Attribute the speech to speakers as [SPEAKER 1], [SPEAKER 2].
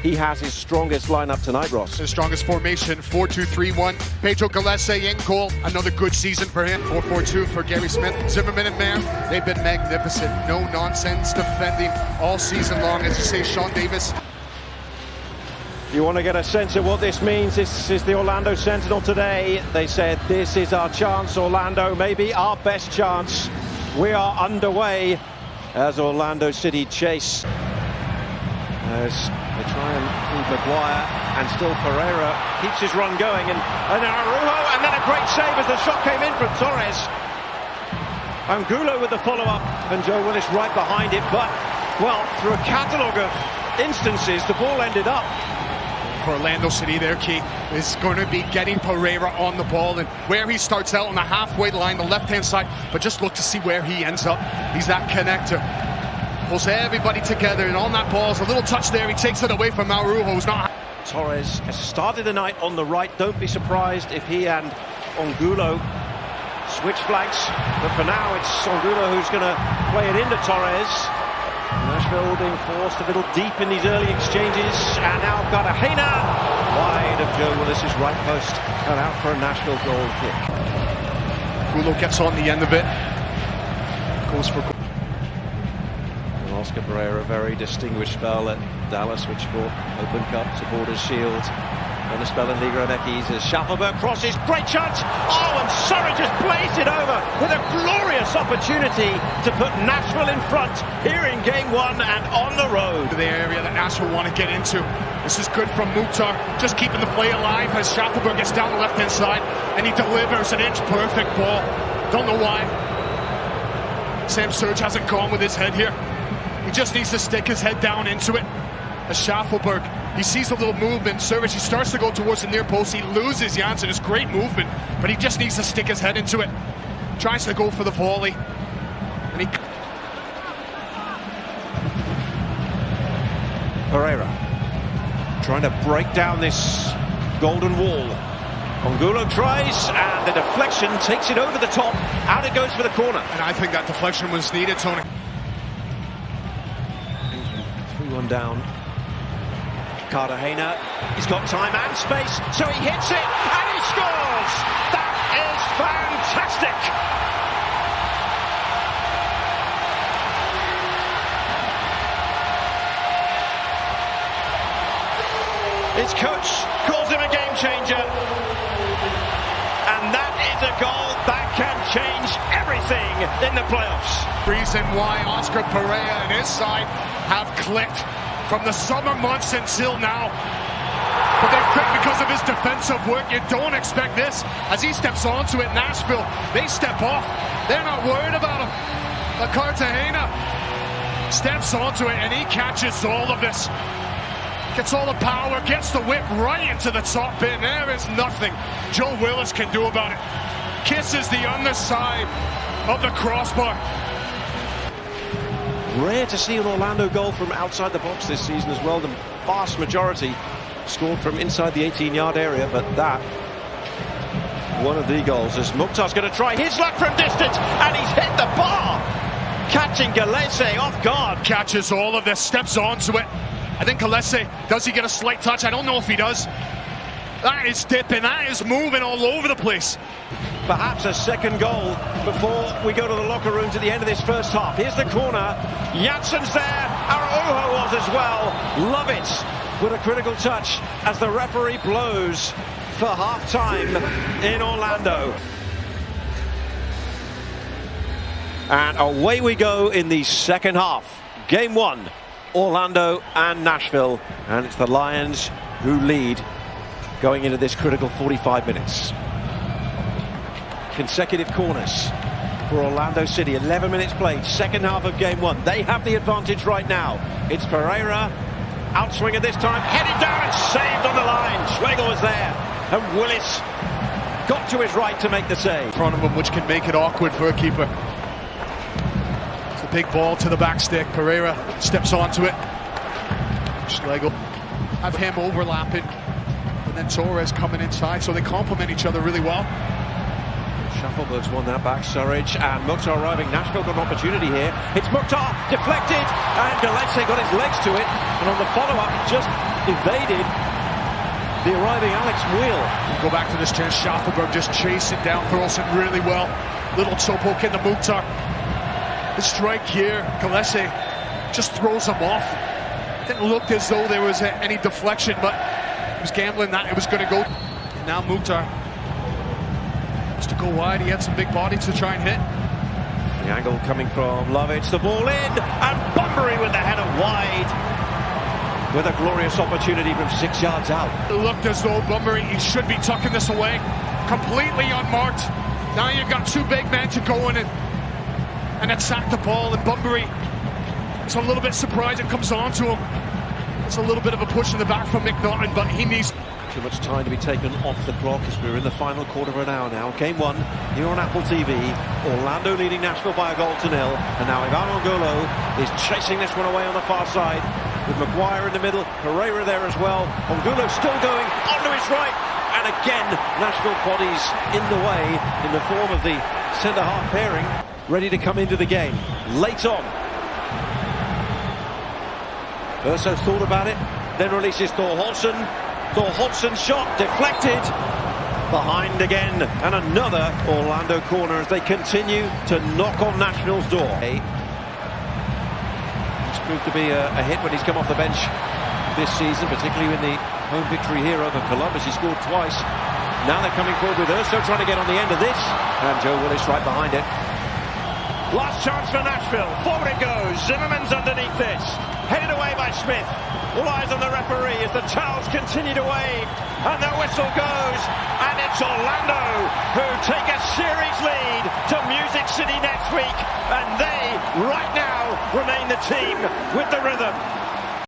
[SPEAKER 1] he has his strongest lineup tonight, Ross.
[SPEAKER 2] His strongest formation, 4-2-3-1. Pedro Gallese in goal, another good season for him. 4-4-2 for Gary Smith. Zimmerman and Mayer, they've been magnificent. No nonsense defending all season long. As you say, Sean Davis.
[SPEAKER 1] You want to get a sense of what this means. This is the Orlando Sentinel today. They said this is our chance, Orlando, maybe our best chance. We are underway as Orlando City chase. As they try and feed Maguire, and still Pereira keeps his run going, and Araujo, and then a great save as the shot came in from Torres. Angulo with the follow-up, and Joe Willis right behind it, but, well, through a catalogue of instances, the ball ended up.
[SPEAKER 2] For Orlando City, their key is going to be getting Pereira on the ball, and where he starts out on the halfway line, the left-hand side, but just look to see where he ends up. He's that connector. Pulls everybody together, and on that ball is a little touch there. He takes it away from Araujo, who's not...
[SPEAKER 1] Torres has started the night on the right. Don't be surprised if he and Angulo switch flanks, but for now it's Angulo who's going to play it into Torres. Nashville being forced a little deep in these early exchanges, and now Cartagena wide of Joe Willis's right post and out for a Nashville goal kick.
[SPEAKER 2] Angulo gets on the end of it, goes for...
[SPEAKER 1] Oscar Pereira, a very distinguished spell at Dallas, which brought Open Cup, Supporters Shield, and a spell in Liga MX as Schaffelberg crosses, great chance, oh, and Surridge just blazed it over with a glorious opportunity to put Nashville in front here in game one and on the road.
[SPEAKER 2] The area that Nashville want to get into. This is good from Mukhtar, just keeping the play alive as Schaffelberg gets down the left-hand side, and he delivers an inch-perfect ball. Don't know why Sam Surridge hasn't gone with his head here. He just needs to stick his head down into it. As Schaffelberg, he sees a little movement. Surridge, he starts to go towards the near post. He loses Janssen. It's great movement, but he just needs to stick his head into it. Tries to go for the volley. And he...
[SPEAKER 1] Pereira trying to break down this golden wall. Angulo tries, and the deflection takes it over the top. Out it goes for the corner.
[SPEAKER 2] And I think that deflection was needed, Tony.
[SPEAKER 1] 3-1 down. Cartagena, he's got time and space, so he hits it, and he scores! That is fantastic! His coach calls him a game changer, and that is a goal that can change everything in the playoffs.
[SPEAKER 2] Reason why Oscar Pereira and his side have clicked from the summer months until now. But they've clicked because of his defensive work. You don't expect this. As he steps onto it, Nashville, they step off. They're not worried about him. But Cartagena steps onto it, and he catches all of this. Gets all the power, gets the whip right into the top bin. There is nothing Joe Willis can do about it. Kisses the underside of the crossbar.
[SPEAKER 1] Rare to see an Orlando goal from outside the box this season as well. The vast majority scored from inside the 18-yard area, but that, one of the goals, as Mukhtar's going to try his luck from distance, and he's hit the bar, catching Gallese off guard.
[SPEAKER 2] Catches all of this, steps onto it. I think Gallese, does he get a slight touch? I don't know if he does. That is dipping, that is moving all over the place.
[SPEAKER 1] Perhaps a second goal before we go to the locker rooms at the end of this first half. Here's the corner. Janssen's there. Araujo was as well. Love it with a critical touch as the referee blows for half-time in Orlando. And away we go in the second half. Game one, Orlando and Nashville. And it's the Lions who lead going into this critical 45 minutes. Consecutive corners for Orlando City. 11 minutes played, second half of game one. They have the advantage right now. It's Pereira, outswinger this time, headed down and saved on the line. Schlegel was there, and Willis got to his right to make the save.
[SPEAKER 2] In front of him, which can make it awkward for a keeper. It's a big ball to the back stick. Pereira steps onto it. Schlegel have him overlapping, and then Torres coming inside, so they complement each other really well.
[SPEAKER 1] Schaffelberg's won that back, Surridge, and Mukhtar arriving. Nashville got an opportunity here. It's Mukhtar, deflected, and Gallese got his legs to it, and on the follow-up, just evaded the arriving Alex Wheel.
[SPEAKER 2] Go back to this chance. Schaffelberg just chasing down Thorolsen really well. Little toe poke into Mukhtar. The strike here, Kalese just throws him off. Didn't look as though there was any deflection, but he was gambling that it was going to go. And now Mukhtar wants to go wide. He had some big body to try and hit.
[SPEAKER 1] The angle coming from Lovic, the ball in, and Bunbury with the header wide. With a glorious opportunity from 6 yards out.
[SPEAKER 2] It looked as though Bunbury, he should be tucking this away. Completely unmarked. Now you've got two big men to go in and attack the ball, and Bunbury, it's a little bit surprised it comes on to him. It's a little bit of a push in the back from McNaughton, but he needs
[SPEAKER 1] too much time to be taken off the clock as we're in the final quarter of an hour now. Game 1 here on Apple TV. Orlando leading Nashville by a goal to 0, and now Ivan Angulo is chasing this one away on the far side with Maguire in the middle, Pereira there as well. Angulo still going onto his right, and again Nashville bodies in the way in the form of the centre-half pairing, ready to come into the game. Late on, Urso thought about it, then releases Thorolsen. Thorolsen's shot deflected, behind again, and another Orlando corner as they continue to knock on Nashville's door. It's proved to be a hit when he's come off the bench this season, particularly in the home victory here over Columbus. He scored twice. Now they're coming forward with Urso trying to get on the end of this, and Joe Willis right behind it.
[SPEAKER 3] Last chance for Nashville. Forward it goes. Zimmerman's underneath this. Headed away by Smith. All eyes on the referee as the towels continue to wave. And the whistle goes. And it's Orlando who take a series lead to Music City next week. And they, right now, remain the team with the rhythm.